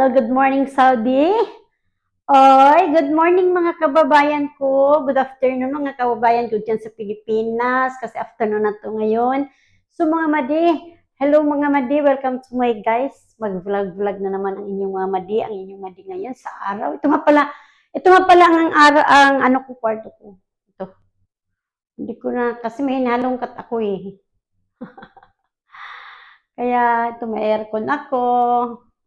Well, good morning, Saudi. Oy, good morning mga kababayan ko. Good afternoon mga kababayan ko dyan sa Pilipinas kasi afternoon na to ngayon. So mga madi, hello mga madi, welcome to my guys. Mag-vlog-vlog na naman ang inyong mga madi, ang inyong madi ngayon sa araw. Ito nga pala ang araw, ang ano ko, kwarto ko. Ito. Hindi ko na, kasi may hinalongkat ako eh. Kaya ito may aircon ako.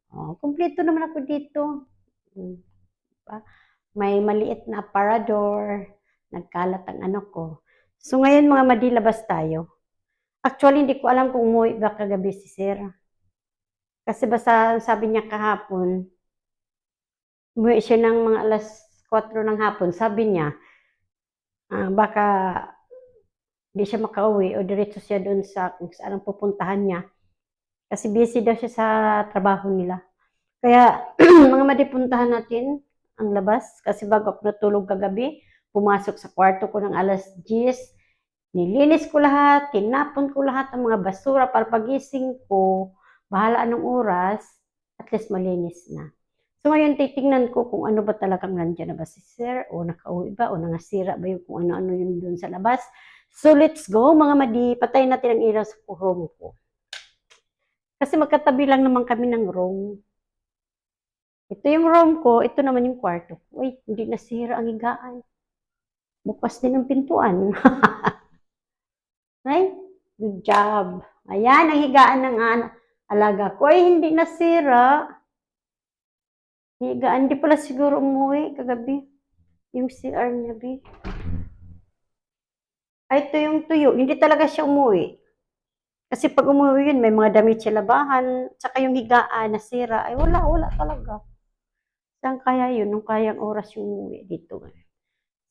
Oh, kumpleto naman ako dito. Diba? May maliit na aparador, nagkalat ang ano ko. So ngayon mga madilabas tayo. Actually, hindi ko alam kung umuwi ba kagabi si Sir. Kasi basta sabi niya kahapon, umuwi siya ng mga alas 4 ng hapon. Sabi niya, baka hindi siya makauwi o diretso siya doon sa kung saan ang pupuntahan niya. Kasi busy daw siya sa trabaho nila. Kaya mga madipuntahan natin ang labas kasi bago ako natulog kagabi, pumasok sa kwarto ko ng alas 10, nilinis ko lahat, tinapon ko lahat ng mga basura para pagising ko, bahala anong oras, at least malinis na. So ngayon titingnan ko kung ano ba talagang nandiyan na ba si Sir o nakauwi ba o nangasira ba yung kung ano-ano yun dun sa labas. So let's go mga madi, patayin natin ang ilaw sa room ko. Kasi magkatabi lang naman kami ng room. Ito yung room ko, ito naman yung kwarto ko. Uy, hindi nasira ang higaan. Bukas din ang pintuan. Right? Good job. Ayan, ang higaan ng alaga ko. Ay, hindi nasira. Higaan, hindi pala siguro umuwi kagabi. Yung CR niya, B. Ay, ito yung tuyo. Hindi talaga siya umuwi. Kasi pag umuwi yun, may mga damit siya labahan. Tsaka yung higaan, nasira. Ay, wala talaga. Saan kaya yun? Nung kayang oras yung umuwi dito.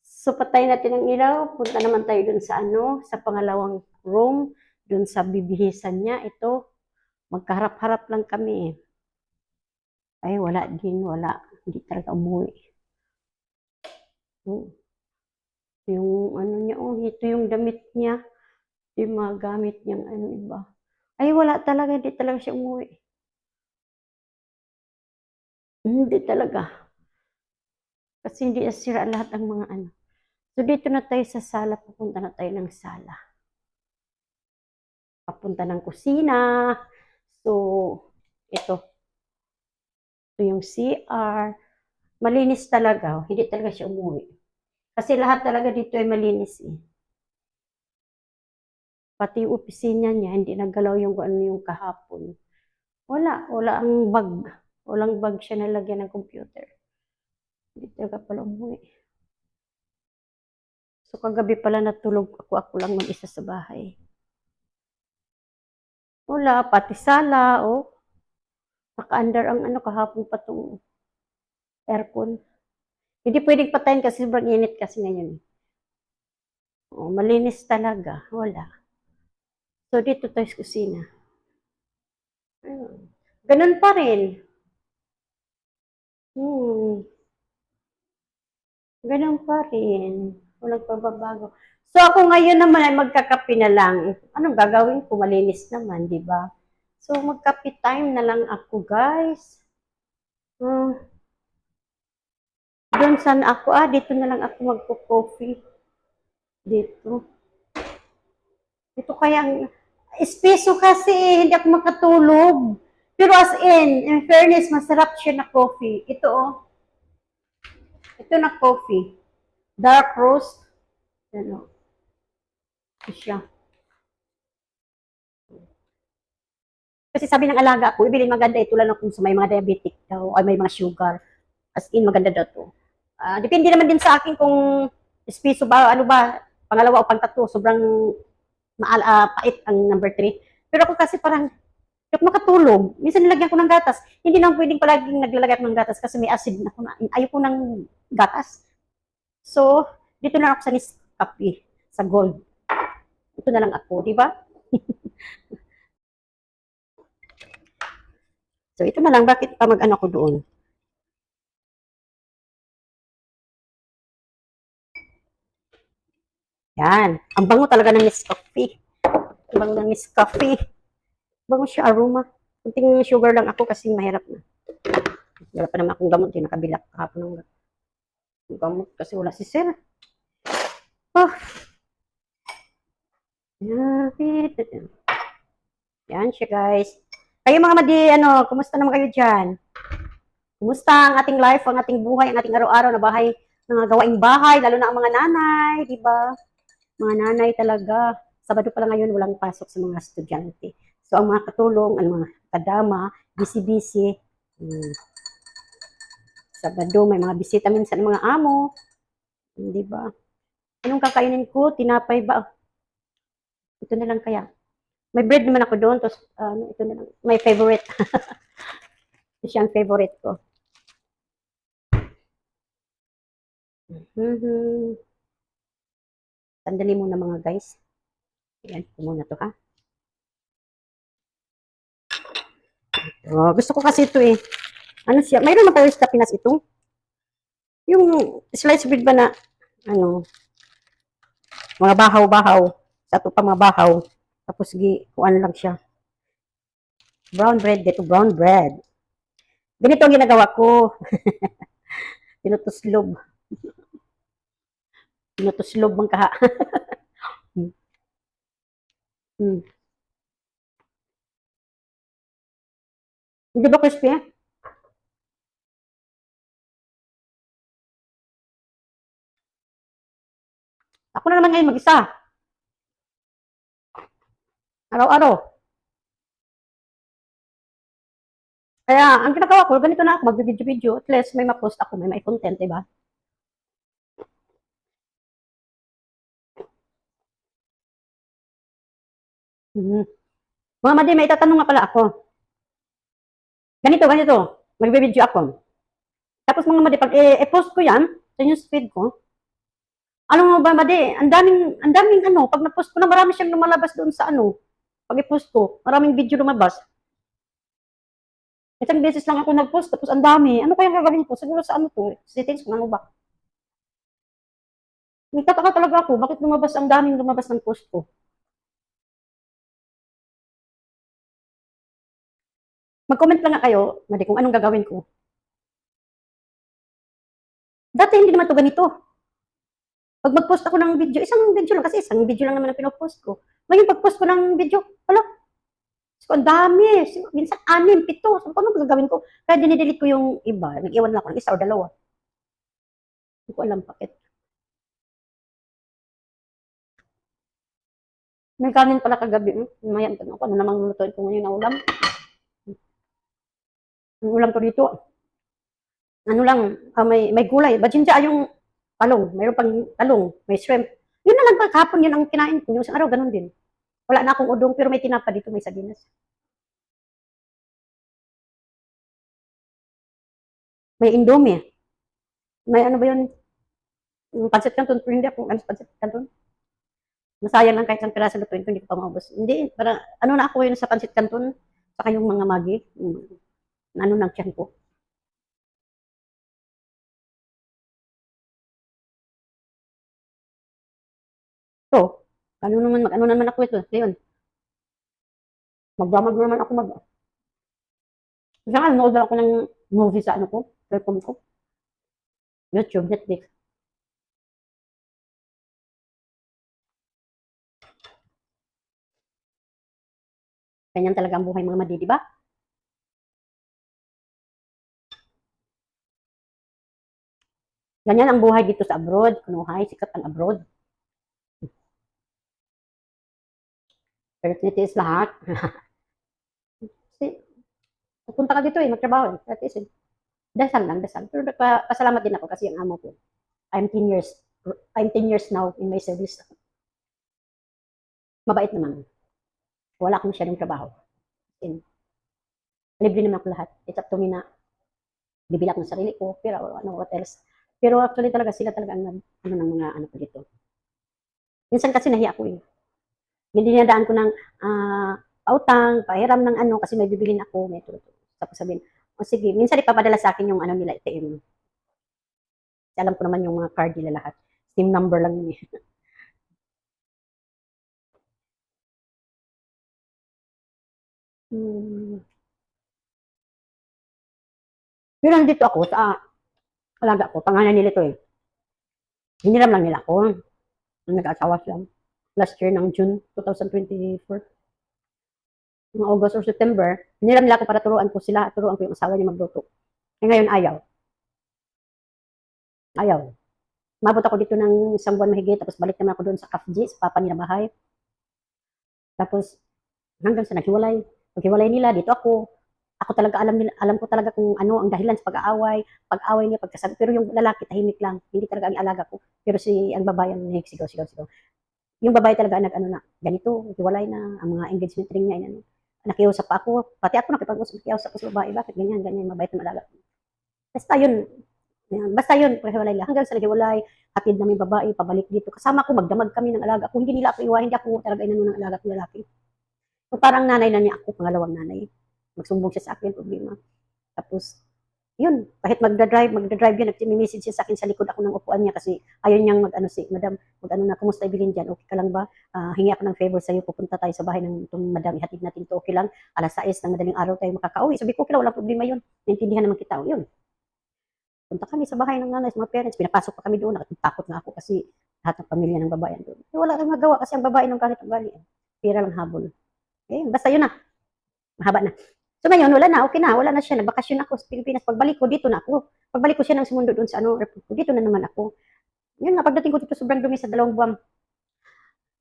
So, patay natin ang ilaw. Punta naman tayo dun sa sa pangalawang room. Dun sa bibihisan niya. Ito, magkaharap-harap lang kami. Ay, wala din. Wala. Hindi talaga umuwi. Yung niya, ito yung damit niya. Yung mga gamit niyang iba. Ay, wala talaga. Hindi talaga siya umuwi. Hindi talaga. Kasi hindi nasira lahat ng mga So, dito na tayo sa sala. Pupunta na tayo ng sala. Papunta ng kusina. So, ito yung CR. Malinis talaga. Hindi talaga siya umuwi. Kasi lahat talaga dito ay malinis eh. Pati yung opisina niya, hindi nagalaw yung ano yung kahapon. Wala ang bag. Walang bag siya nalagyan ng computer. Hindi talaga pala umuwi. So, kagabi pala natulog ako lang mag-isa sa bahay. Wala, pati sala, naka-under ang kahapon pa itong aircon. Hindi pwedeng patayin kasi sobrang init kasi ngayon. Malinis talaga. Wala. So, dito tayo sa kusina. Ganun pa rin. Ganun pa rin. Walang pagbabago. So, ako ngayon naman ay magkakape na lang. Anong gagawin ko? Malinis naman, di ba? So, magkape time na lang ako, guys. Doon saan ako? Dito na lang ako magpo-coffee. Dito. Dito kaya, espeso kasi, hindi ako makatulog. Pero as in fairness, masarap siya na coffee. Ito, ito na coffee. Dark roast. Ano. Ito siya. Kasi sabi ng alaga ko, ibilin maganda ito lang kung sa may mga diabetic daw, ay may mga sugar. As in, maganda daw to. Depende naman din sa akin kung espeso ba, ano ba, pangalawa o pangtatlo, sobrang pait ang number 3. Pero ako kasi parang, hindi ako makatulog. Minsan nilagyan ko ng gatas. Hindi naman pwedeng palaging naglalagay ng gatas kasi may acid na kumain. Ayoko ng gatas. So, dito na ako sa Nescafe, sa Gold. Ito na lang ako, di ba? So, ito na lang. Bakit pa mag-ano ko doon? Yan. Ang bango talaga ng Nescafe. Ang bango ng Nescafe. Bango siya, aroma. Kunting sugar lang ako kasi mahirap na. Wala pa naman akong gamot, di nakabilak kahapon ng gamot kasi wala si sir. Oh, yan siya guys. Kayo mga madi, kumusta naman kayo dyan? Kumusta ang ating life, ang ating buhay, ang ating araw-araw na bahay, mga gawaing bahay, lalo na ang mga nanay, di ba? Mga nanay talaga. Sabado pa lang ngayon, walang pasok sa mga estudyante. So, ang mga katulong, ang mga kadama, busy-busy. Sabado, may mga bisita minsan ng mga amo. Di ba? Anong kakainin ko? Tinapay ba? Ito na lang kaya. May bread naman ako doon. Tapos, ito na lang. My favorite. Ito siyang favorite ko. Sandali muna mga guys. Ayan, ito muna to ha. Oh, gusto ko kasi ito eh. Ano siya? Mayroon na tayo sa Pinas ito. Yung slice bread ba na, mga bahaw-bahaw. Sa ito pa mga bahaw. Tapos, kuan lang siya. Brown bread dito, brown bread. Ganito ang ginagawa ko. Tinutuslob. Tinutuslob mang kaha. Hmm. Hindi ba crispy? Ako na naman ngayon mag-isa. Araw-araw. Kaya, ang ginagawa ko, ganito na ako, mag-video-video. At least, may ma-post ako, may content, diba? Mm. Mga madi, may itatanong nga pala ako. Ganito. Mag-video ako. Tapos mga madi, pag i-post ko yan, sa newsfeed ko, alam mo ba madi, ang daming pag na-post ko na, marami siyang lumalabas doon sa pag i-post ko, maraming video lumabas. Isang beses lang ako nag-post, tapos ang dami. Ano kaya gagawin ko? Siguro sa to, settings ko, ano ba? Nagtataka talaga ako, bakit ang daming lumabas ng post ko? Mag-comment lang nga kayo, madi, kung anong gagawin ko. Dati hindi naman to ganito. Pag mag-post ako ng video, isang video lang, kasi isang video lang naman ang pinopost ko. Ngayon, pag-post ko ng video, wala, so, ang dami. Minsan, 6, 7. So, paano gagawin ko? Kaya dinidelete ko yung iba. Nag-iwan lang ako ng isa o dalawa. Hindi ko alam bakit. May kanin pala kagabi. Mayan ko ano namang lutuin ko ngayon na ulam. Ang ulam ko dito, ano lang, may gulay. Bajinja yung talong. Mayroon pang talong. May shrimp. Yun na lang pa. Kahapon yun ang kinain ko. Yung isang araw, ganun din. Wala na akong udong, pero may tinapa dito, may sardinas. May indomie. May ano ba yun? Yung pancit canton. Pero hindi ako, pancit canton. Masayang lang kahit isang piraso lutuin ko, hindi ko pa maubos. Hindi, para na ako yun sa pancit canton, saka yung mga magi, ng tiyan ko. So, ano naman ako ito, ngayon, magdamag naman ako saka nanood ako ng movie sa cellphone ko, YouTube, Netflix. Ganyan talaga ang buhay mga madi, di ba? Ganyan ang buhay dito sa abroad, kunuhay, sikat ang abroad. Pero tinitiis lahat. Kasi, pupunta ka dito magtrabaho At least, dasal lang, dasal. Pero pasalamat din ako kasi ang amo ko. I'm 10 years, I'm 10 years now in my service. Mabait naman. Wala akong masyadong trabaho. And, libre naman ako lahat. It's up to me na bibilak ng sarili ko, pero what else. Pero actually talaga, sila talaga ang ng mga ko dito. Minsan kasi nahiya ako eh. Hindi dinadaan ko ng pautang, pahiram ng kasi may bibilin ako, may tuto. Tapos sabihin, sige, minsan ipapadala sa akin yung nila, ATM. Kasi alam ko naman yung mga card nila lahat. SIM number lang yun eh. Hmm. Pero nandito ako sa alaga ko, pangalan nila ito eh. Hiniram lang nila ako. Nag-asawa sila. Last year ng June 2024. Mga August or September, hiniram nila ako para turuan ko sila, turuan ko yung asawa niya magluto. Eh ngayon ayaw. Ayaw. Mabot ako dito ng isang buwan mahigit, tapos balik naman ako doon sa Kafji, sa papa nila bahay. Tapos hanggang sa naghiwalay. Paghiwalay nila, dito ako. Ako talaga alam ko talaga kung ano ang dahilan sa pag-aaway, pag-away niya, pagkasabi. Pero yung lalaki tahimik lang, hindi talaga ang alaga ko. Pero si ang babae ang sigaw, sigaw, sigaw. Yung babae talaga nag ano na, ganito, hiwalay na, ang mga engagement ring niya, ano. Nakiusap pa ako, pati ako nakipag-usap, nakiusap ko sa babae, bakit ganyan, ganyan, mabait na alaga. Basta yun, basta yun, hiwalay lang. Hanggang sa naghiwalay, hatid namin babae, pabalik dito. Kasama ko, magdamag kami ng alaga. Kung hindi nila ako iwan, hindi ako talaga inano ng alaga kong lalaki. So, parang nanay na niya ako, pangalawang nanay. Magsumbong siya sa akin, problema. Tapos, yun, kahit magdadrive yun, nag-message siya sa akin sa likod ako ng upuan niya kasi ayaw niyang mag-ano si madam, mag-ano na, kumusta Evelyn dyan, okay ka lang ba? Hingi ako ng favor sa'yo, pupunta tayo sa bahay ng itong madam, ihatid natin to, okay lang? Alas 6 ng madaling araw tayo makakauwi. Sabi ko, okay lang, walang problema yun. Naintindihan naman kita. Yun, punta kami sa bahay ng nanay, sa mga parents, pinapasok pa kami doon, nakatakot nga ako kasi lahat ng pamilya ng babae doon. Wala kang magawa kasi ang babae ng kahit ugali. Pira lang habol. Eh, basta yun na, mahaba na. So ngayon, wala na, okay na, wala na siya. Nagbakasyon ako sa Pilipinas. Pagbalik ko, dito na ako. Pagbalik ko siya ng sumundo doon sa ano, airport ko, dito na naman ako. Yun nga, pagdating ko dito, sobrang dumi sa 2 buwan.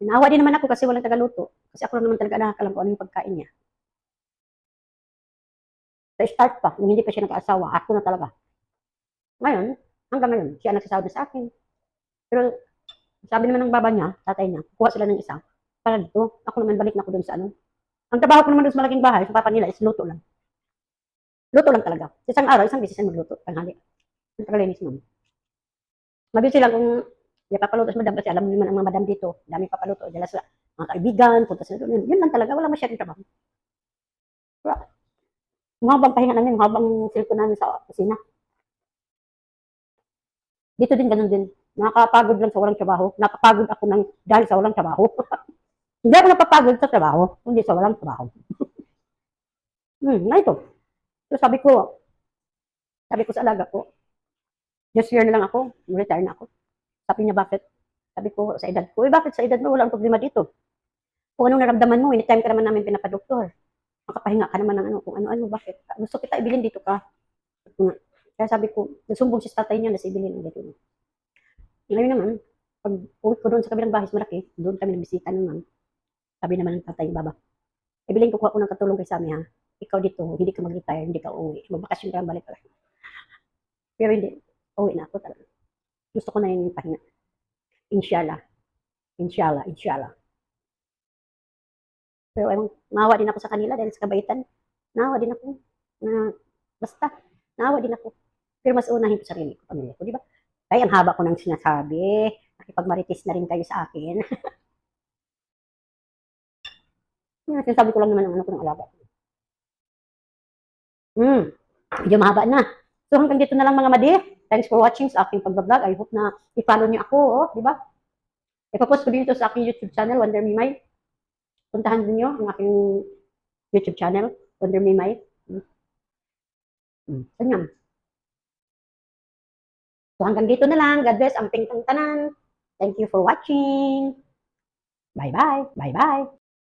Naawa din naman ako kasi walang tagaluto. Kasi ako lang naman talaga nakakalam kung ano yung pagkain niya. Sa start pa, nung hindi pa siya nag-asawa, ako na talaga. Ngayon, hanggang ngayon, siya nagsasawa na sa akin. Pero sabi naman ng baba niya, tatay niya, kuha sila ng isa. Para dito, ako naman balik na ako doon sa ano. Ang trabaho ko naman doon sa malaking bahay, sa papa nila is luto lang. Luto lang talaga. Isang araw, isang beses na magluto, tanghali. Nakakalinis naman. Mabisi lang kung hindi papaluto sa madam kasi alam mo naman ang mga madam dito, dami papaluto, dala sa mga kaibigan, punta sila doon. Yun lang talaga, wala masyadong trabaho. Pero, mahabang pahinga namin, mahabang cellphone namin sa kusina. Dito din, ganun din. Nakakapagod lang sa walang trabaho. Napapagod ako ng dahil sa walang trabaho. Hindi ako napapagod sa trabaho, kundi sa walang trabaho. Na ito. So sabi ko sa alaga ko, this year na lang ako, retire na ako. Sabi niya, bakit? Sabi ko sa edad ko, bakit sa edad mo, wala ang problema dito. Kung anong naramdaman mo, anytime ka naman namin pinapadoktor. Makapahinga ka naman ng ano, kung ano-ano, bakit? Gusto kita ibilin dito ka. Kaya sabi ko, nasumbong si tatay niya na si ibilin dito. Ngayon naman, pag uwi ko doon sa kabilang bahay, malaki, doon kami nagbisita naman. Sabi naman ng tatay, baba, ibilin ko ako ng katulong kay Sammy ha. Ikaw dito, hindi ka mag-retire, hindi ka uuwi. Magbakasyon ka, balik ka. Pero hindi, uuwi na ako talaga. Gusto ko na yung pahinga. Inshallah. Inshallah, inshallah. Pero ayun, naawa din ako sa kanila dahil sa kabaitan. Naawa din ako. Na, basta, naawa din ako. Pero mas unahin ko sarili ko, pamilya ko, di ba? Kaya ang haba ko nang sinasabi, nakipagmarites na rin kayo sa akin. Sinasabi ko lang naman ang ano ko ng alaga. Medyo mahaba na. So hanggang dito na lang mga madi. Thanks for watching sa aking pag-vlog. I hope na i-follow niyo ako, oh, di ba? Ipapost ko dito sa aking YouTube channel, Wonder Mimay. Puntahan niyo ang aking YouTube channel, Wonder Mimay. Ganyan. So hanggang dito na lang. God bless ang pingtang tanan. Thank you for watching. Bye-bye. Bye-bye.